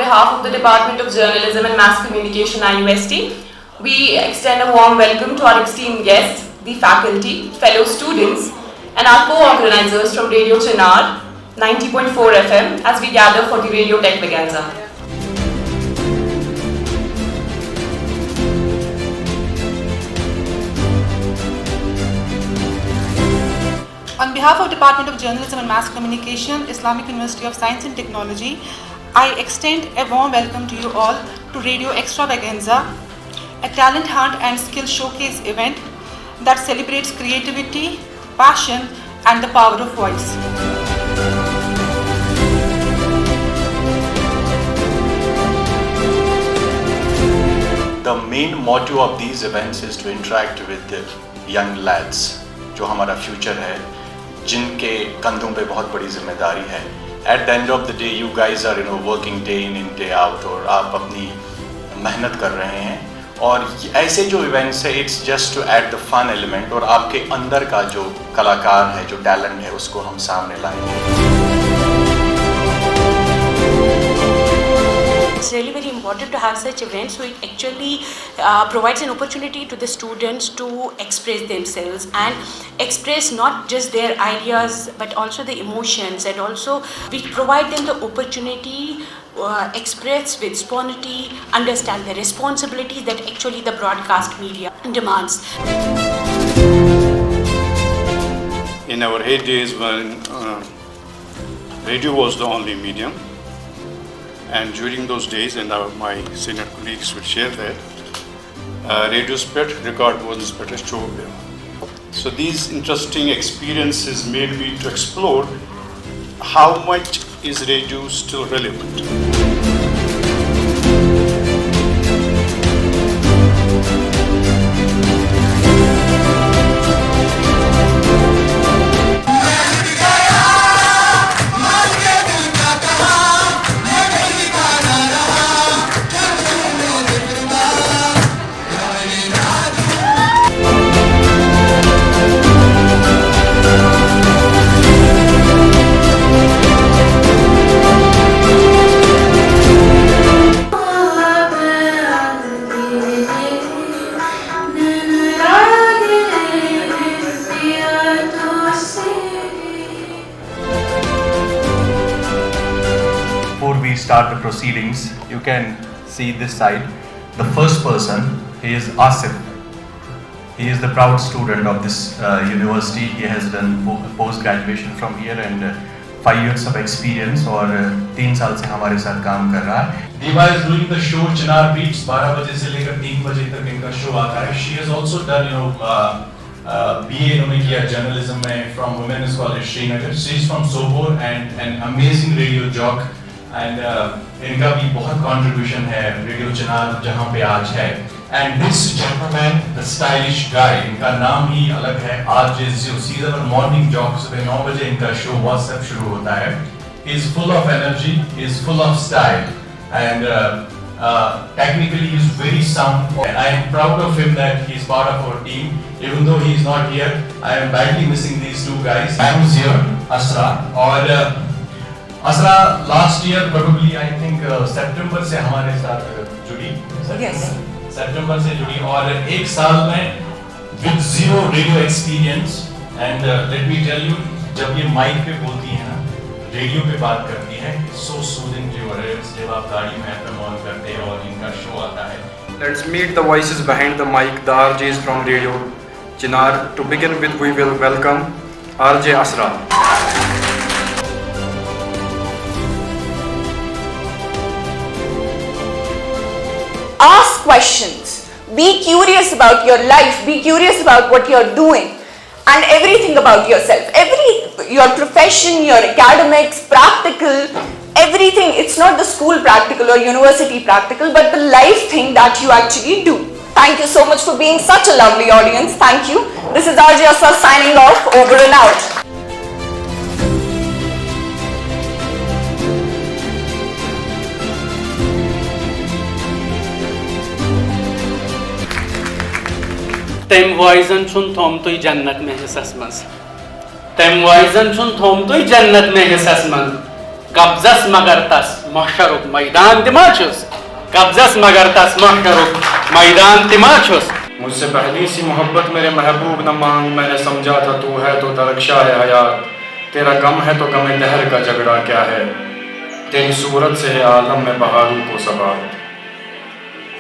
behalf of the Department of Journalism and Mass Communication IUST, we extend a warm welcome to our esteemed guests, the faculty, fellow students, and our co-organizers from Radio Chinar 90.4 FM as we gather for the Radio Tech Vaganza. On behalf of Department of Journalism and Mass Communication, Islamic University of Science and Technology, I extend a warm welcome to you all to Radio Extravaganza, a talent hunt and skill showcase event that celebrates creativity, passion, and the power of voice. The main motto of these events is to interact with the young lads, जो हमारा future है, जिनके कंधों पे बहुत बड़ी जिम्मेदारी है. At the end of the day, you guys are working day in day out और आप अपनी मेहनत कर रहे हैं और ऐसे जो इवेंट्स है it's just to add the fun element और आपके अंदर का जो कलाकार है, जो टैलेंट है, उसको हम सामने लाएंगे. It's really very important to have such events, so it actually provides an opportunity to the students to express themselves and express not just their ideas but also the emotions, and also we provide them the opportunity express with spontaneity, understand the responsibilities that actually the broadcast media demands. In our heydays when radio was the only medium, and during those days, and my senior colleagues would share that, radio spread record was spread as show. So these interesting experiences made me to explore how much is radio still relevant. Before we start the proceedings, you can see this side. The first person, he is Asif. He is the proud student of this university. He has done post-graduation from here and 5 years of experience और 3 साल से हमारे साथ काम कर रहा है. Diva is doing the show Chinar Beats 12 बजे से लेकर 3 बजे तक इनका शो आता है. She has also done BA इन्होंने किया जर्नलिज्म में from Women's College Srinagar. She is from Sobor and an amazing radio jock. And इनका भी बहुत contribution है रेडियो चिनार जहाँ पे आज है. And this gentleman, the stylish guy, इनका नाम ही अलग है. आज he's our morning jock. सुबह 9 बजे इनका show WhatsApp शुरू होता है. He's full of energy, he's full of style, and technically he's very sound. And I am proud of him that he's part of our team. Even though he is not here, I am badly missing these two guys. I was here, Asra, और Asra last year probably I think सितंबर से हमारे साथ जुड़ी. Yes. सितंबर से जुड़ी और 1 साल में with zero radio experience. And let me tell you, जब ये माइक पे बोलती है ना, रेडियो पे बात करती है, so soothing to your ears. जब आप गाड़ी में एफएम ऑन करते हैं और इनका शो आता है. Let's meet the voices behind the mic, the RJs from Radio Chinar. To begin with, we will welcome RJ Asra. Ask questions, be curious about your life, be curious about what you're doing and everything about yourself, your profession, your academics, practical, everything. It's not the school practical or university practical, but the life thing that you actually do. Thank you so much for being such a lovely audience. Thank you. This is RJ Asra signing off. Over and out. Tem voizen chun thom toi jannat mein hisas maz. Tem voizen chun thom toi jannat mein hisas maz. Kabzas magar tas महशरुक मैदान तिमाचुस कब्जस मगर तस महशरुक मैदान तिमाचुस। मुझसे पहली सी मोहब्बत मेरे महबूब न मांग, मैंने समझा था तू है तो दरख्शा है हयात, तेरा गम है तो गमे दहर का झगड़ा क्या है, तेरी सूरत से है आलम में बहारों को सबात,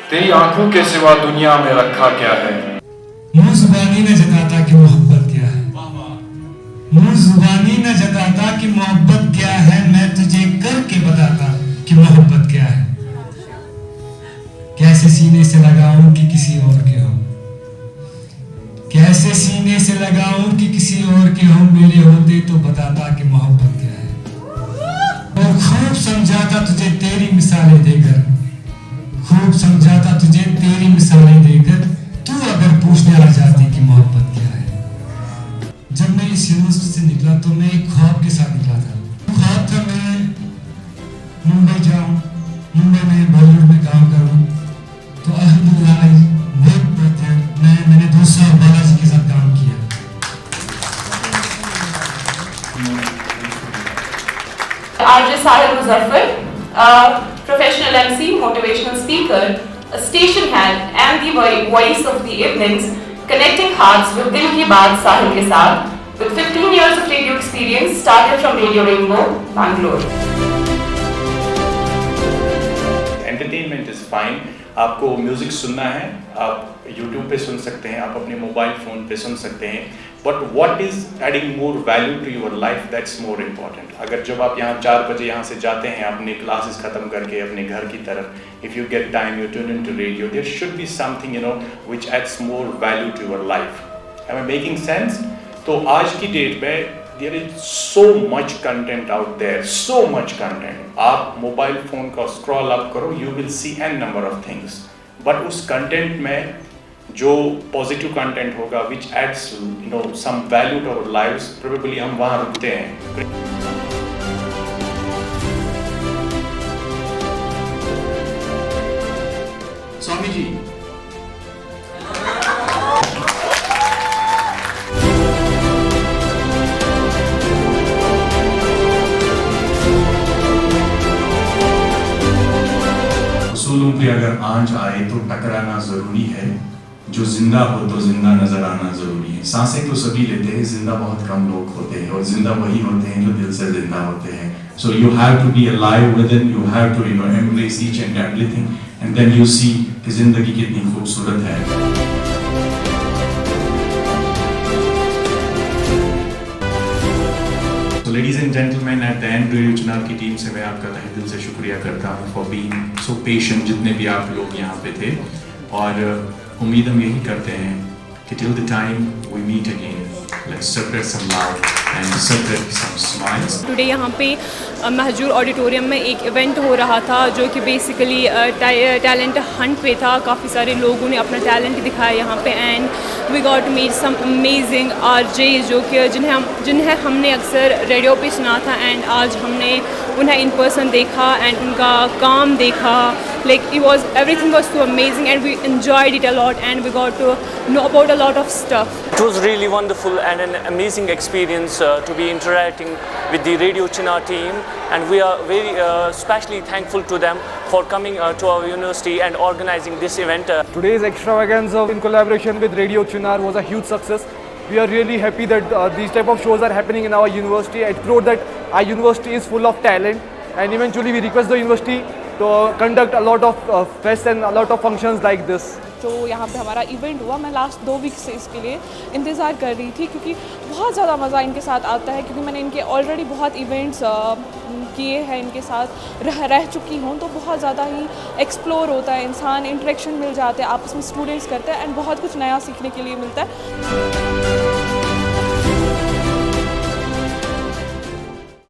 तेरी आंखों के सिवा दुनिया में रखा क्या है। मुँह जुबानी न जताता कि मोहब्बत क्या है, मुँह जुबानी न जताता कि मोहब्बत क्या है, मैं तुझे करके बताता कि मोहब्बत क्या है। कैसे सीने से लगाऊं कि किसी और के हो, कैसे सीने से लगाऊं कि किसी और के हो, मेरे होते तो बताता कि मोहब्बत क्या है। और खूब समझाता तुझे तेरी मिसालें देकर, खूब समझाता तुझे तेरी मिसालें देकर, तू अगर पूछने आ जाती कि मोहब्बत क्या है। जब मैं इस यूनिवर्सिटी से निकला तो मैं एक ख्वाब के साथ निकला था। ख्वाब था मैं मुंबई जाऊं, मुंबई में बॉलीवुड में काम करूं। तो अल्हम्दुलिल्लाह मैंने 2 साल बालाजी के साथ काम किया। RJ Sahil Muzaffar, professional MC, motivational speaker, a station hand and the voice of the evenings, connecting hearts with Dil Ki Baat Sahil ke saath. With 15 years of radio experience, started from Radio Rainbow, Bangalore. Entertainment is fine. आपको music सुनना है, आप YouTube पे सुन सकते हैं, आप अपने मोबाइल फ़ोन पे सुन सकते हैं, but what is adding more value to your life, that's more important. अगर जब आप यहाँ 4 बजे यहाँ से जाते हैं अपने क्लासेस ख़त्म करके अपने घर की तरफ, if you get time you tune in to radio, there should be something which adds more value to your life. Am I making sense? तो आज की डेट में there is so much content out there, so much content. आप mobile phone का scroll up करो, you will see n number of things. But उस content में जो पॉजिटिव कंटेंट होगा, which adds some value to our lives, probably हम वहाँ रुकते हैं। स्वामी जी, उसूलों पे अगर आंच आए तो टकराना जरूरी है, जो जिंदा हो तो जिंदा नजर आना जरूरी है। सांसें तो सभी लेते हैं, जिंदा बहुत कम लोग होते हैं, और जिंदा वही होते हैं जो दिल से जिंदा होते हैं। So you have to be alive within, you have to embrace each and everything, and then you see कि जिंदगी कितनी खूबसूरत है। So ladies and gentlemen, at the end radio Chinar की टीम से मैं आपका तहे दिल से शुक्रिया करता हूँ for being so patient, जितने भी आप लोग यहाँ पे थे, और उम्मीद हम यही करते हैं कि till the time we meet again, let's spread some love and spread some smiles. Today यहाँ पे महजूर ऑडिटोरियम में एक इवेंट हो रहा था जो कि बेसिकली टैलेंट हंट पे था। काफ़ी सारे लोगों ने अपना टैलेंट दिखाया यहाँ पे, and we got meet some amazing RJ जो कि जिन्हें हमने अक्सर रेडियो पे सुना था, एंड आज हमने उन्हें इन पर्सन देखा एंड उनका काम देखा। Like everything was so amazing, and we enjoyed it a lot, and we got to know about a lot of stuff. It was really wonderful and an amazing experience to be interacting with the Radio Chinar team, and we are very especially thankful to them for coming to our university and organizing this event. Today's extravaganza in collaboration with Radio Chinar was a huge success. We are really happy that these type of shows are happening in our university. It proved that our university is full of talent, and eventually we request the university to conduct a lot of fests and a lot of functions like this. जो यहाँ पे हमारा event हुआ, मैं last 2 week से इसके लिए इंतज़ार कर रही थी, क्योंकि बहुत ज़्यादा मज़ा इनके साथ आता है, क्योंकि मैंने इनके ऑलरेडी बहुत इवेंट्स किए हैं, इनके साथ रह चुकी हूँ, तो बहुत ज़्यादा ही एक्सप्लोर होता है, इंसान इंटरेक्शन मिल जाते हैं, आपस में स्टूडेंट्स करते हैं, एंड बहुत कुछ नया सीखने के लिए मिलता है।